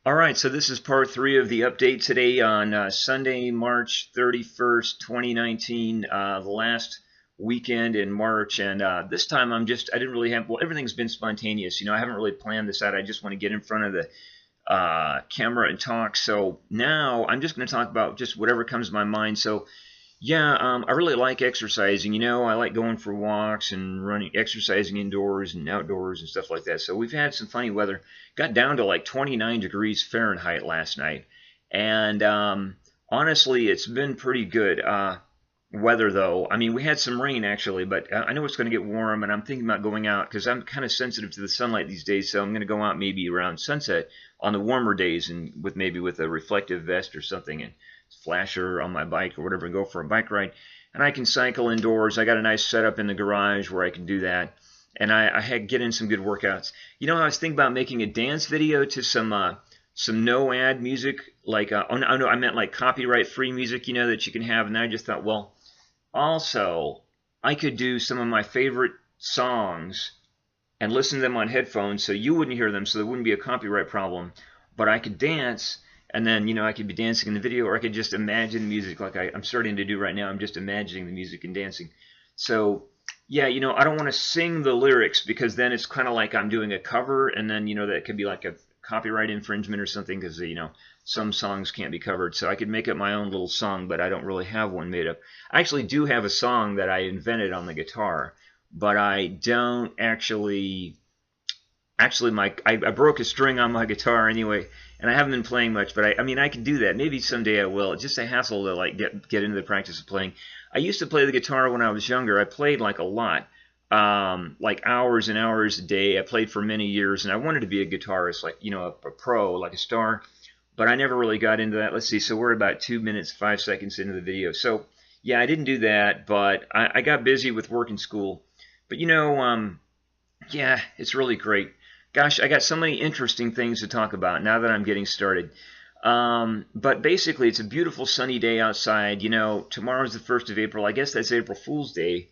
All right, so this is part 3 of the update today on Sunday, March 31st, 2019, the last weekend in March. And this time I didn't really have, well, everything's been spontaneous. I haven't really planned this out. I just want to get in front of the camera and talk. So now I'm just going to talk about just whatever comes to my mind. So yeah, I really like exercising. I like going for walks and running, exercising indoors and outdoors and stuff like that. So we've had some funny weather. Got down to like 29 degrees Fahrenheit last night. And honestly, it's been pretty good weather, though. I mean, we had some rain, actually, but I know it's going to get warm, and I'm thinking about going out because I'm kind of sensitive to the sunlight these days, so I'm going to go out maybe around sunset on the warmer days and maybe with a reflective vest or something and flasher on my bike or whatever and go for a bike ride. And I can cycle indoors. I got a nice setup in the garage where I can do that. And I get in some good workouts. I was thinking about making a dance video to some no-ad music, like, oh no, I meant like copyright-free music, that you can have. And I just thought, well, also, I could do some of my favorite songs and listen to them on headphones so you wouldn't hear them, so there wouldn't be a copyright problem. But I could dance, and then, I could be dancing in the video, or I could just imagine the music like I'm starting to do right now. I'm just imagining the music and dancing. So, yeah, I don't want to sing the lyrics because then it's kind of like I'm doing a cover, and then, that could be like a copyright infringement or something because, some songs can't be covered. So I could make up my own little song, but I don't really have one made up. I actually do have a song that I invented on the guitar, but I don't actually... Actually, I broke a string on my guitar anyway, and I haven't been playing much, but I mean, I can do that. Maybe someday I will. It's just a hassle to like get into the practice of playing. I used to play the guitar when I was younger. I played like a lot, like hours and hours a day. I played for many years, and I wanted to be a guitarist, like, a pro, like a star, but I never really got into that. Let's see, so we're about 2 minutes, 5 seconds into the video. So, yeah, I didn't do that, but I got busy with work and school. But, yeah, it's really great. Gosh, I got so many interesting things to talk about now that I'm getting started. But basically, it's a beautiful sunny day outside. Tomorrow's the 1st of April. I guess that's April Fool's Day.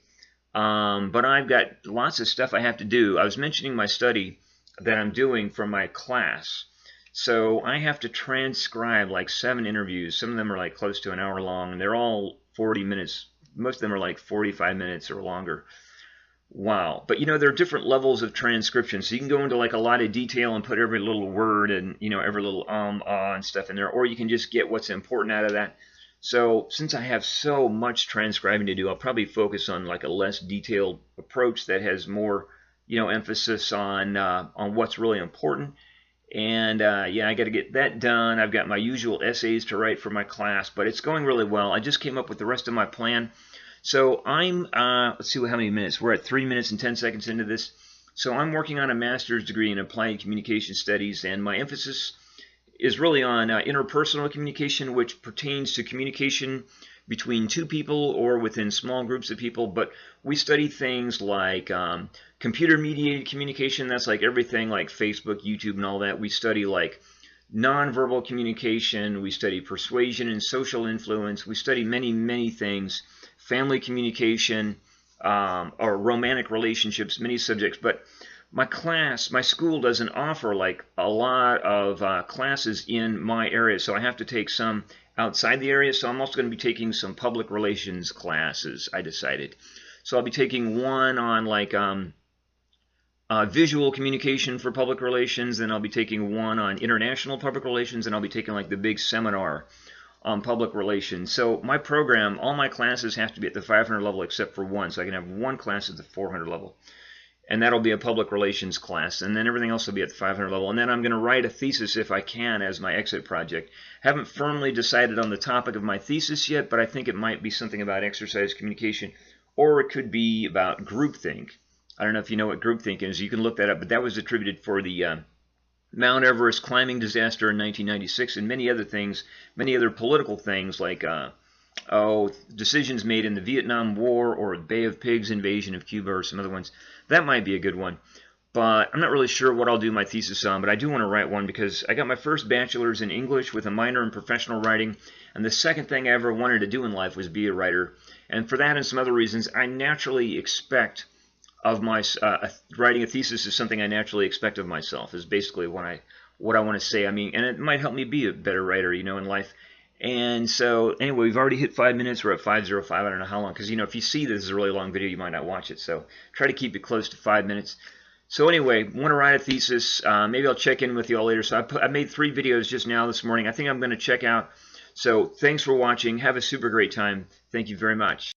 But I've got lots of stuff I have to do. I was mentioning my study that I'm doing for my class. So I have to transcribe like 7 interviews. Some of them are like close to an hour long, and they're all 40 minutes. Most of them are like 45 minutes or longer. Wow. But there are different levels of transcription. So you can go into like a lot of detail and put every little word and, every little and stuff in there. Or you can just get what's important out of that. So since I have so much transcribing to do, I'll probably focus on like a less detailed approach that has more, emphasis on what's really important. And yeah, I got to get that done. I've got my usual essays to write for my class, but it's going really well. I just came up with the rest of my plan. So I'm, let's see how many minutes. We're at 3 minutes and 10 seconds into this. So I'm working on a master's degree in applied communication studies, and my emphasis is really on interpersonal communication, which pertains to communication between two people or within small groups of people. But we study things like computer-mediated communication. That's like everything like Facebook, YouTube, and all that. We study like nonverbal communication. We study persuasion and social influence. We study many, many things. Family communication, or romantic relationships, many subjects. But my school doesn't offer like a lot of classes in my area, so I have to take some outside the area. So I'm also going to be taking some public relations classes, I decided. So I'll be taking one on like visual communication for public relations, then I'll be taking one on international public relations, and I'll be taking like the big seminar on public relations. So my program, all my classes have to be at the 500 level except for one. So I can have one class at the 400 level. And that'll be a public relations class. And then everything else will be at the 500 level. And then I'm going to write a thesis if I can as my exit project. Haven't firmly decided on the topic of my thesis yet, but I think it might be something about exercise communication, or it could be about groupthink. I don't know if you know what groupthink is. You can look that up, but that was attributed for the Mount Everest climbing disaster in 1996, and many other things, many other political things like decisions made in the Vietnam War or the Bay of Pigs invasion of Cuba or some other ones. That might be a good one. But I'm not really sure what I'll do my thesis on, but I do want to write one because I got my first bachelor's in English with a minor in professional writing, and the second thing I ever wanted to do in life was be a writer. And for that and some other reasons, I naturally expect of my writing a thesis is something I naturally expect of myself. Is basically what I want to say. I mean, and it might help me be a better writer, you know, in life. And so anyway, we've already hit 5 minutes. We're at 5:05. I don't know how long, because you know, if you see this is a really long video, you might not watch it. So try to keep it close to 5 minutes. So anyway, want to write a thesis. Maybe I'll check in with you all later. So I made 3 videos just now this morning. I think I'm going to check out. So thanks for watching. Have a super great time. Thank you very much.